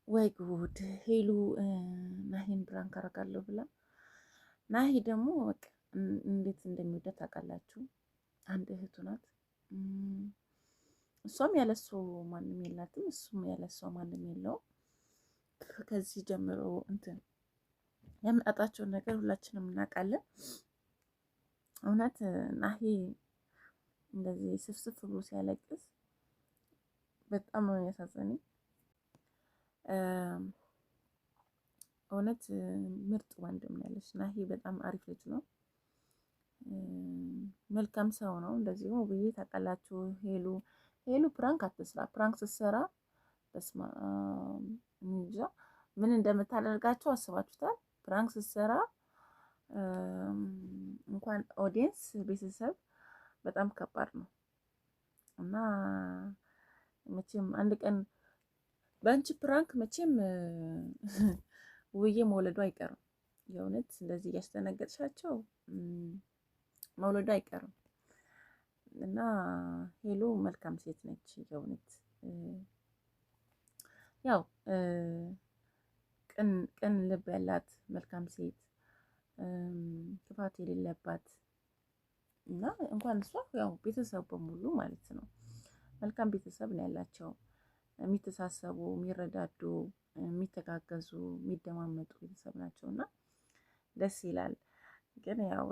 ወይ ጉድ! ሄሉ ናሂን ፕራንክ አደርጋለሁ ብላ ናሂ ደግሞ በቃ እንዴት እንደሚወዳት ታውቃላችሁ። አንድ እህቱ ናት። እሷም ያለሱ ማንም የላትም፣ እሱም ያለሷ ማንም የለውም። ከዚህ ጀምሮ እንትን ያመጣጣቸውን ነገር ሁላችንም እናውቃለን። እውነት ናሂ እንደዚህ ስፍስፍ ብሎ ሲያለቅስ በጣም ነው የሚያሳዝነኝ። እውነት ምርጥ ወንድም ያለች ናሂ በጣም አሪፍ ልጅ ነው። መልካም ሰው ነው። እንደዚሁ ብዬ ታውቃላችሁ። ሄሉ ፕራንክ አትስራ። ፕራንክ ስትሰራ በስማ እንጃ ምን እንደምታደርጋቸው አስባችሁታል? ፕራንክ ስትሰራ እንኳን ኦዲየንስ ቤተሰብ በጣም ከባድ ነው እና መቼም አንድ ቀን በአንቺ ፕራንክ መቼም ውዬ መውለዱ አይቀርም። የእውነት እንደዚህ እያስደነገጥሻቸው መውለዱ አይቀርም እና ሄሉ መልካም ሴት ነች። የእውነት ያው ቅን ልብ ያላት መልካም ሴት፣ ክፋት የሌለባት እና እንኳን እሷ ያው ቤተሰብ በሙሉ ማለት ነው መልካም ቤተሰብ ነው ያላቸው። የሚተሳሰቡ፣ የሚረዳዱ፣ የሚተጋገዙ፣ የሚደማመጡ ቤተሰብ ናቸው እና ደስ ይላል። ግን ያው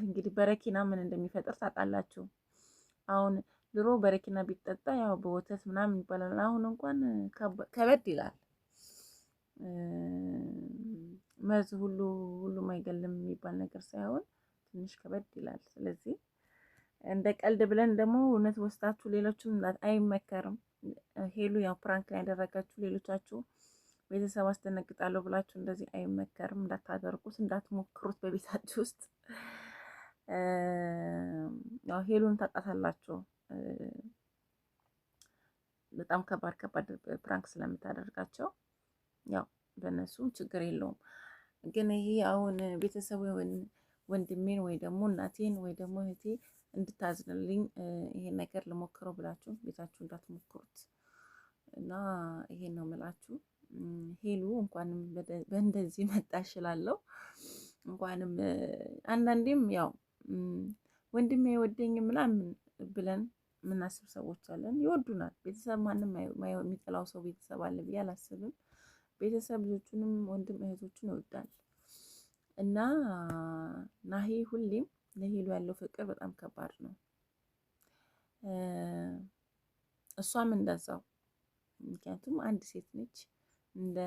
እንግዲህ በረኪና ምን እንደሚፈጥር ታውቃላችሁ። አሁን ድሮ በረኪና ቢጠጣ ያው በወተት ምናምን ይባላል። አሁን እንኳን ከበድ ይላል። መርዝ ሁሉም አይገልም የሚባል ነገር ሳይሆን ትንሽ ከበድ ይላል። ስለዚህ እንደ ቀልድ ብለን ደግሞ እውነት ወስዳችሁ ሌሎችም አይመከርም። ሄሉ ያው ፕራንክ ያደረጋችሁ ሌሎቻችሁ ቤተሰብ አስደነግጣለሁ ብላችሁ እንደዚህ አይመከርም። እንዳታደርጉት፣ እንዳትሞክሩት በቤታችሁ ውስጥ። ያው ሄሉን ታውቃታላችሁ። በጣም ከባድ ፕራንክ ስለምታደርጋቸው ያው በእነሱም ችግር የለውም። ግን ይሄ አሁን ቤተሰብ ወንድሜን ወይ ደግሞ እናቴን ወይ ደግሞ እህቴ እንድታዝንልኝ ይሄን ነገር ልሞክረው ብላችሁ ቤታችሁ እንዳትሞክሩት እና ይሄን ነው የምላችሁ። ሄሉ እንኳንም በእንደዚህ መጣሽ እላለሁ። እንኳንም አንዳንዴም ያው ወንድሜ አይወደኝ ምናምን ብለን የምናስብ ሰዎች አለን። ይወዱናል። ቤተሰብ ማንም የሚጠላው ሰው ቤተሰብ አለ ብዬ አላስብም። ቤተሰብ ልጆቹንም ወንድም እህቶቹን ይወዳል እና ናሂ ሁሌም ለሄሉ ያለው ፍቅር በጣም ከባድ ነው። እሷም እንደዛው። ምክንያቱም አንድ ሴት ነች፣ እንደ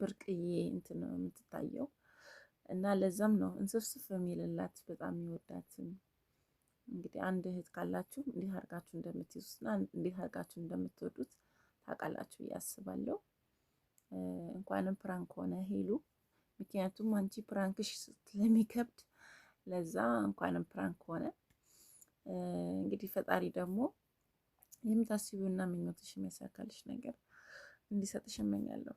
ብርቅዬ እንትን ነው የምትታየው እና ለዛም ነው እንስፍስፍ የሚልላት በጣም የሚወዳትም። እንግዲህ አንድ እህት ካላችሁ እንዴት አድርጋችሁ እንደምትይዙትና እንዴት አድርጋችሁ እንደምትወዱት ታውቃላችሁ ብዬ አስባለሁ። እንኳንም ፕራንክ ሆነ ሄሉ፣ ምክንያቱም አንቺ ፕራንክሽ ስለሚከብድ ለዛ እንኳንም ፕራንክ ሆነ። እንግዲህ ፈጣሪ ደግሞ የምታስቢውና ምኞትሽ የሚያሳካልሽ ነገር እንዲሰጥሽ እመኛለሁ።